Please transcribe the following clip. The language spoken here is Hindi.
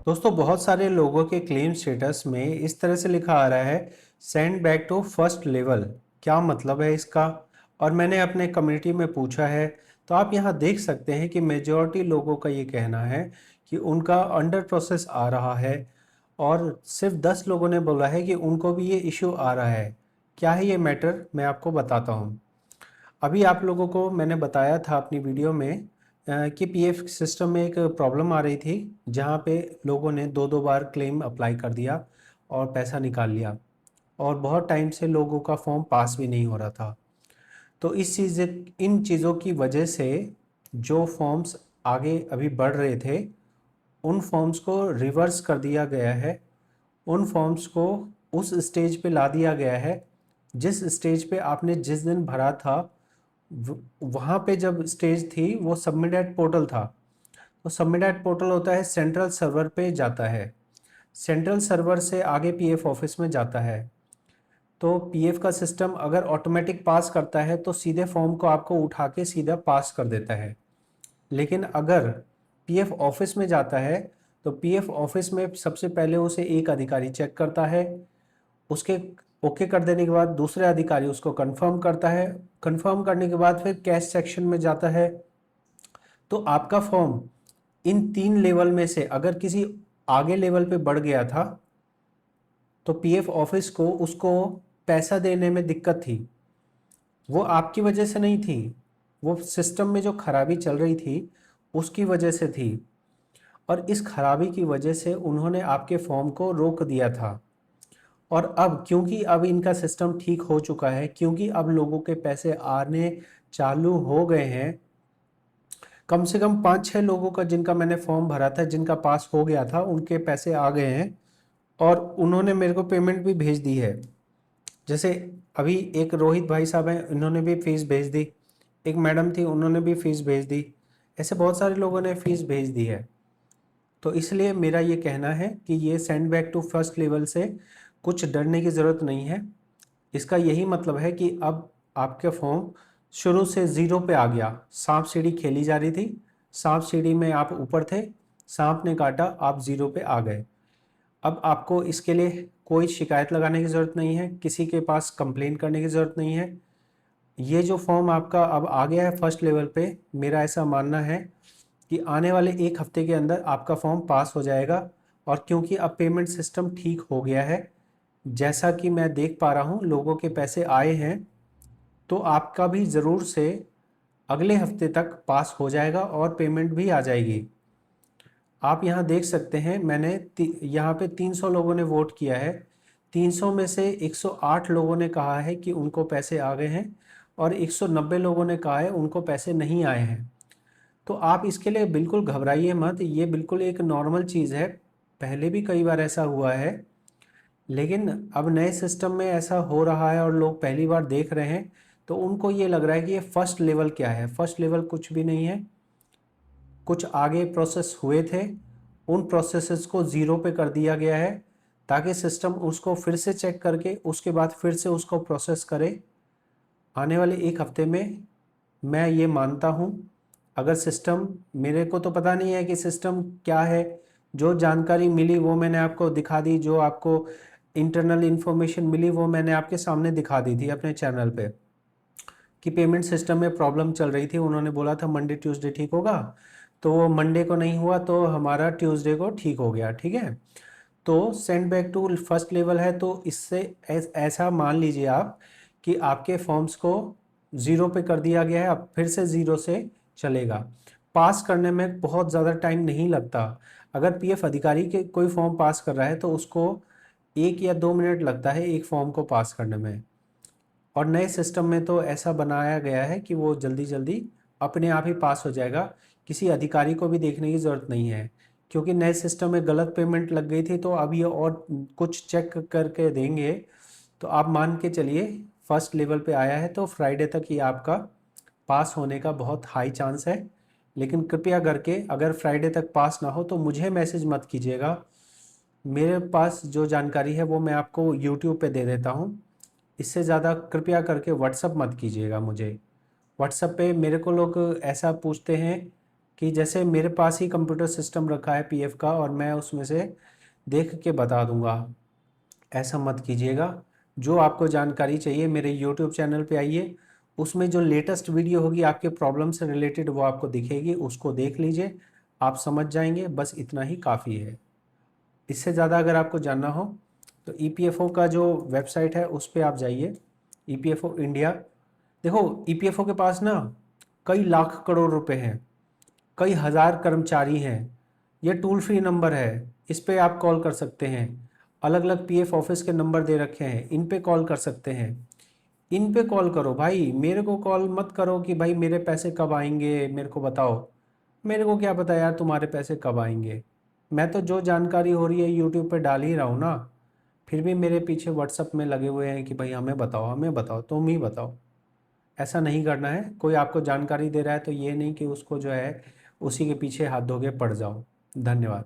दोस्तों बहुत सारे लोगों के क्लेम स्टेटस में इस तरह से लिखा आ रहा है send back to first level. क्या मतलब है इसका? और मैंने अपने कम्युनिटी में पूछा है तो आप यहाँ देख सकते हैं कि मेजॉरिटी लोगों का ये कहना है कि उनका अंडर प्रोसेस आ रहा है और सिर्फ 10 लोगों ने बोला है कि उनको भी ये इशू आ रहा है। क्या है ये मैटर, मैं आपको बताता हूँ। अभी आप लोगों को मैंने बताया था अपनी वीडियो में कि पीएफ सिस्टम में एक प्रॉब्लम आ रही थी जहाँ पे लोगों ने दो दो बार क्लेम अप्लाई कर दिया और पैसा निकाल लिया और बहुत टाइम से लोगों का फॉर्म पास भी नहीं हो रहा था। तो इन चीज़ों की वजह से जो फॉर्म्स आगे अभी बढ़ रहे थे उन फॉर्म्स को रिवर्स कर दिया गया है। उन फॉर्म्स को उस स्टेज पे ला दिया गया है जिस स्टेज पे आपने जिस दिन भरा था। वहाँ पे जब स्टेज थी वो सबमिट एट पोर्टल था। तो सबमिट एट पोर्टल होता है सेंट्रल सर्वर पे जाता है, सेंट्रल सर्वर से आगे पीएफ ऑफिस में जाता है। तो पीएफ का सिस्टम अगर ऑटोमेटिक पास करता है तो सीधे फॉर्म को आपको उठा के सीधा पास कर देता है। लेकिन अगर पीएफ ऑफिस में जाता है तो पीएफ ऑफिस में सबसे पहले उसे एक अधिकारी चेक करता है। उसके ओके कर देने के बाद दूसरे अधिकारी उसको कंफर्म करता है। कंफर्म करने के बाद फिर कैश सेक्शन में जाता है। तो आपका फॉर्म इन 3 लेवल में से अगर किसी आगे लेवल पे बढ़ गया था तो पीएफ ऑफिस को उसको पैसा देने में दिक्कत थी। वो आपकी वजह से नहीं थी, वो सिस्टम में जो खराबी चल रही थी उसकी वजह से थी। और इस खराबी की वजह से उन्होंने आपके फॉर्म को रोक दिया था। और अब क्योंकि अब इनका सिस्टम ठीक हो चुका है, क्योंकि अब लोगों के पैसे आने चालू हो गए हैं, कम से कम 5-6 लोगों का जिनका मैंने फॉर्म भरा था जिनका पास हो गया था उनके पैसे आ गए हैं और उन्होंने मेरे को पेमेंट भी भेज दी है। जैसे अभी एक रोहित भाई साहब हैं, इन्होंने भी फीस भेज दी। एक मैडम थी, उन्होंने भी फीस भेज दी। ऐसे बहुत सारे लोगों ने फीस भेज दी है। तो इसलिए मेरा ये कहना है कि ये send back to first level से कुछ डरने की ज़रूरत नहीं है। इसका यही मतलब है कि अब आपके फॉर्म शुरू से ज़ीरो पे आ गया। सांप सीढ़ी खेली जा रही थी, सांप सीढ़ी में आप ऊपर थे, सांप ने काटा, आप ज़ीरो पे आ गए। अब आपको इसके लिए कोई शिकायत लगाने की ज़रूरत नहीं है, किसी के पास कंप्लेन करने की ज़रूरत नहीं है। ये जो फॉर्म आपका अब आ गया है फर्स्ट लेवल पे, मेरा ऐसा मानना है कि आने वाले 1 हफ्ते के अंदर आपका फॉर्म पास हो जाएगा। और क्योंकि अब पेमेंट सिस्टम ठीक हो गया है, जैसा कि मैं देख पा रहा हूँ लोगों के पैसे आए हैं, तो आपका भी ज़रूर से अगले हफ्ते तक पास हो जाएगा और पेमेंट भी आ जाएगी। आप यहाँ देख सकते हैं मैंने यहाँ पे 300 लोगों ने वोट किया है। 300 में से 108 लोगों ने कहा है कि उनको पैसे आ गए हैं और 190 लोगों ने कहा है उनको पैसे नहीं आए हैं। तो आप इसके लिए बिल्कुल घबराइए मत, ये बिल्कुल एक नॉर्मल चीज़ है। पहले भी कई बार ऐसा हुआ है, लेकिन अब नए सिस्टम में ऐसा हो रहा है और लोग पहली बार देख रहे हैं तो उनको ये लग रहा है कि ये फर्स्ट लेवल क्या है। फर्स्ट लेवल कुछ भी नहीं है। कुछ आगे प्रोसेस हुए थे, उन प्रोसेसेस को ज़ीरो पे कर दिया गया है ताकि सिस्टम उसको फिर से चेक करके उसके बाद फिर से उसको प्रोसेस करे। आने वाले 1 हफ्ते में मैं ये मानता हूँ, अगर सिस्टम, मेरे को तो पता नहीं है कि सिस्टम क्या है, जो जानकारी मिली वो मैंने आपको दिखा दी, जो आपको इंटरनल इन्फॉर्मेशन मिली वो मैंने आपके सामने दिखा दी थी अपने चैनल पे कि पेमेंट सिस्टम में प्रॉब्लम चल रही थी। उन्होंने बोला था मंडे ट्यूसडे ठीक होगा, तो वो मंडे को नहीं हुआ तो हमारा ट्यूसडे को ठीक हो गया। ठीक है, तो send back to first level है तो इससे ऐसा मान लीजिए आप कि आपके फॉर्म्स को ज़ीरो पे कर दिया गया है, अब फिर से ज़ीरो से चलेगा। पास करने में बहुत ज़्यादा टाइम नहीं लगता। अगर पीएफ अधिकारी के कोई फॉर्म पास कर रहा है तो उसको 1 या 2 मिनट लगता है एक फॉर्म को पास करने में। और नए सिस्टम में तो ऐसा बनाया गया है कि वो जल्दी जल्दी अपने आप ही पास हो जाएगा, किसी अधिकारी को भी देखने की ज़रूरत नहीं है। क्योंकि नए सिस्टम में गलत पेमेंट लग गई थी तो अब ये और कुछ चेक करके देंगे। तो आप मान के चलिए फर्स्ट लेवल पे आया है तो फ्राइडे तक ये आपका पास होने का बहुत हाई चांस है। लेकिन कृपया करके अगर फ्राइडे तक पास ना हो तो मुझे मैसेज मत कीजिएगा। मेरे पास जो जानकारी है वो मैं आपको यूट्यूब पे दे देता हूँ। इससे ज़्यादा कृपया करके व्हाट्सअप मत कीजिएगा मुझे। व्हाट्सएप पे मेरे को लोग ऐसा पूछते हैं कि जैसे मेरे पास ही कंप्यूटर सिस्टम रखा है पीएफ का और मैं उसमें से देख के बता दूंगा। ऐसा मत कीजिएगा। जो आपको जानकारी चाहिए मेरे यूट्यूब चैनल पे आइए, उसमें जो लेटेस्ट वीडियो होगी आपके प्रॉब्लम से रिलेटेड वो आपको दिखेगी, उसको देख लीजिए, आप समझ जाएंगे। बस इतना ही काफ़ी है। इससे ज़्यादा अगर आपको जानना हो तो ईपीएफओ का जो वेबसाइट है उस पर आप जाइए, ईपीएफओ इंडिया। देखो ईपीएफओ के पास ना कई लाख करोड़ रुपए हैं, कई हज़ार कर्मचारी हैं। ये टोल फ्री नंबर है, इस पे आप कॉल कर सकते हैं। अलग अलग पीएफ ऑफिस के नंबर दे रखे हैं, इन पे कॉल कर सकते हैं। इन पे कॉल करो भाई, मेरे को कॉल मत करो कि भाई मेरे पैसे कब आएंगे मेरे को बताओ। मेरे को क्या पता यार तुम्हारे पैसे कब आएंगे। मैं तो जो जानकारी हो रही है यूट्यूब पे डाल ही रहा हूँ ना। फिर भी मेरे पीछे व्हाट्सअप में लगे हुए हैं कि भाई हमें बताओ तुम ही बताओ। ऐसा नहीं करना है। कोई आपको जानकारी दे रहा है तो ये नहीं कि उसको जो है उसी के पीछे हाथ धो के पड़ जाओ। धन्यवाद।